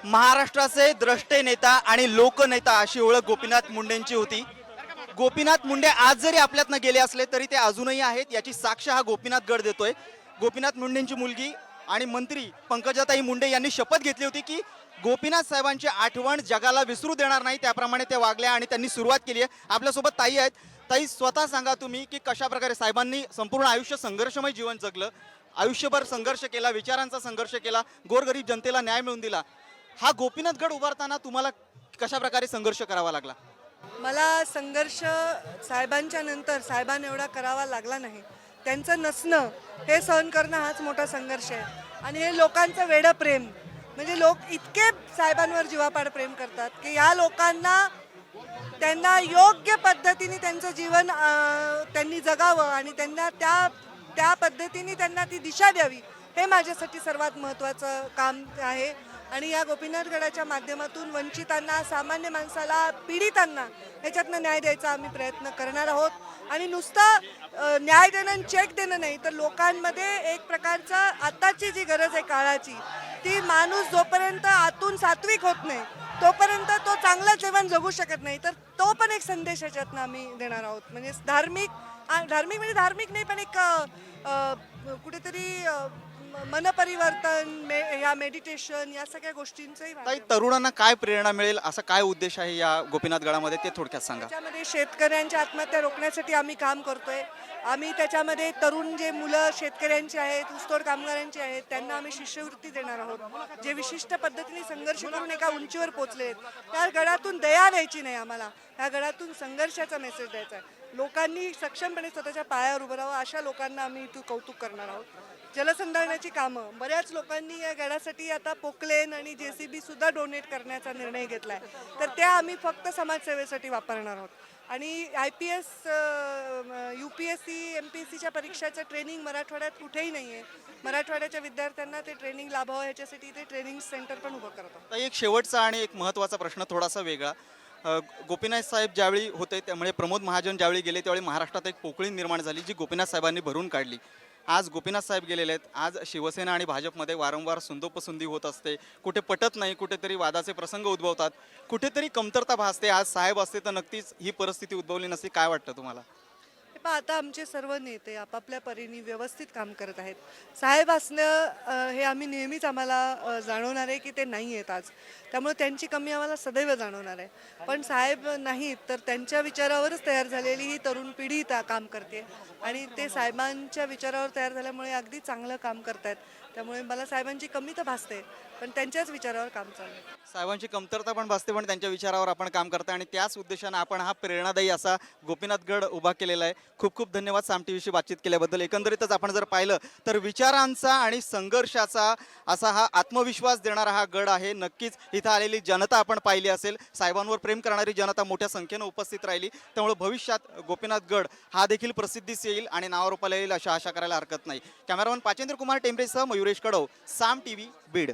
महाराष्ट्राचे द्रष्टे नेता आणि लोकनेता अशी ओळख गोपीनाथ मुंडेंची होती। गोपीनाथ मुंडे आज जरी आपल्यातनं गेले असले तरी ते अजूनही आहेत, याची साक्ष हा गोपीनाथ गड देतोय। गोपीनाथ मुंडेंची मुलगी आणि मंत्री पंकजाताई मुंडे यांनी शपथ घेतली होती की गोपीनाथ साहेबांची आठवण जगाला विसरू देणार नाही, त्याप्रमाणे ते वागल्या आणि त्यांनी सुरुवात केली आहे। आपल्यासोबत ताई आहेत। ताई, स्वतः सांगा तुम्ही की कशा प्रकारे साहेबांनी संपूर्ण आयुष्य संघर्षमय जीवन जगलं, आयुष्यभर संघर्ष केला, विचारांचा संघर्ष केला, गोरगरीब जनतेला न्याय मिळवून दिला। हा गोपीनाथ गड उभारताना तुम्हाला कशा प्रकारे संघर्ष करावा लागला? मला संघर्ष साहेबांच्या नंतर साहेबांना एवढा करावा लागला नाही। त्यांचं नसणं हे सहन करणं हाच मोठा संघर्ष आहे। आणि हे लोकांचं वेडं प्रेम, म्हणजे लोक इतके साहेबांवर जीवापाड प्रेम करतात की या लोकांना त्यांना योग्य पद्धतीने त्यांचं जीवन त्यांनी जगावं आणि त्यांना त्या पद्धतीने त्यांना ती दिशा द्यावी, हे माझ्यासाठी सर्वात महत्त्वाचं काम आहे। आणि या गोपीनाथगडाच्या माध्यमातून वंचितांना, सामान्य माणसाला, पीडितांना ह्याच्यातनं न्याय द्यायचा आम्ही प्रयत्न करणार आहोत। आणि नुसतं न्याय देणं आणि चेक देणं नाही, तर लोकांमध्ये एक प्रकारचा आताची जी गरज आहे काळाची, ती माणूस जोपर्यंत आतून सात्विक होत नाही तोपर्यंत तो चांगलं जीवन जगू शकत नाही। तर तो पण एक संदेश ह्याच्यातनं आम्ही देणार आहोत। म्हणजे धार्मिक म्हणजे धार्मिक नाही, पण एक कुठेतरी मनपरिवर्तन, या मेडिटेशन, या सगळ्या गोष्टींचंही ताई, तरुणांना काय प्रेरणा मिळेल, असा काय उद्देश आहे या गोपीनाथ गडामध्ये, ते थोडक्यात सांगा। त्याच्यामध्ये शेतकऱ्यांच्या आत्महत्या रोखण्यासाठी आम्ही काम करतोय। आम्ही त्याच्यामध्ये तरुण जे मुलं शेतकऱ्यांची आहेत, ऊसतोड कामगारांची आहेत, त्यांना आम्ही शिष्यवृत्ती देणार आहोत। जे विशिष्ट पद्धतीने संघर्ष करून एका उंचीवर पोहोचले, त्या गडातून दया द्यायची नाही, आम्हाला ह्या गडातून संघर्षाचा मेसेज द्यायचा आहे। लोकांनी सक्षमपणे स्वतःच्या पायावर उभं राहावं, अशा लोकांना आम्ही इथं कौतुक करणार आहोत। जलसंधारणाची कामं बऱ्याच लोकांनी या गडासाठी आता पोकलेन आणि JCB सुद्धा डोनेट करण्याचा निर्णय घेतला आहे, तर त्या आम्ही फक्त समाजसेवेसाठी वापरणार आहोत। आणि IPS, UPSC, MPSCच्या परीक्षाचं ट्रेनिंग मराठवाड्यात कुठेही नाही आहे। मराठवाड्याच्या विद्यार्थ्यांना ते ट्रेनिंग लाभावं ह्याच्यासाठी इथे ट्रेनिंग सेंटर पण उभं करत आहोत। ताई, एक शेवटचा आणि एक महत्त्वाचा प्रश्न, थोडासा वेगळा। गोपीनाथ साहेब ज्यावेळी होते, त्यामुळे प्रमोद महाजन ज्यावेळी गेले, त्यावेळी महाराष्ट्रात एक पोकळी निर्माण झाली जी गोपीनाथ साहेबांनी भरून काढली। आज गोपीनाथ साहेब गेलेले आहेत, आज शिवसेना आणि भाजपमध्ये वारंवार सुंदोपसुंदी होत असते, कुठे पटत नाही, कुठेतरी वादाचे प्रसंग उद्भवतात, कुठेतरी कमतरता भासते। आज साहेब असते तर नक्कीच ही परिस्थिती उद्भवली नसती, काय वाटतं तुम्हाला? पण आता आमचे सर्व नेते आपापल्या परीने व्यवस्थित काम करत आहेत। साहेब असणं हे आम्ही नेहमीच आम्हाला जाणवणार आहे की ते नाही आहेत आज, त्यामुळे त्यांची कमी आम्हाला सदैव जाणवणार आहे। पण साहेब नाहीत तर त्यांच्या विचारावरच तयार झालेली ही तरुण पिढी काम करते आणि ते साहेबांच्या विचारावर तयार झाल्यामुळे अगदी चांगलं काम करतायत। त्यामुळे मला साहेबांची कमी तर भासते, पण त्यांच्याच विचारावर काम चालू आहे। साहेबांची कमतरता पण भासते, पण त्यांच्या विचारावर आपण काम करता आणि त्याच उद्देशाने आपण हा प्रेरणादायी असा गोपीनाथ गड उभा केलेला आहे। खूप खूप धन्यवाद साम टीव्हीशी बातचीत केल्याबद्दल। एकंदरीतच आपण जर पाहिलं तर विचारांचा आणि संघर्षाचा असा हा आत्मविश्वास देणारा हा गड आहे। नक्कीच इथं आलेली जनता आपण पाहिली असेल, साहेबांवर प्रेम करणारी जनता मोठ्या संख्येनं उपस्थित राहिली, त्यामुळे भविष्यात गोपीनाथ गड हा देखील प्रसिद्धीस येईल आणि नावारूपाला येईल अशा आशा करायला हरकत नाही। कॅमेरामन पाचेंद्र कुमार टेंबरेसह मयुरेश कडव, साम टीव्ही, बीड।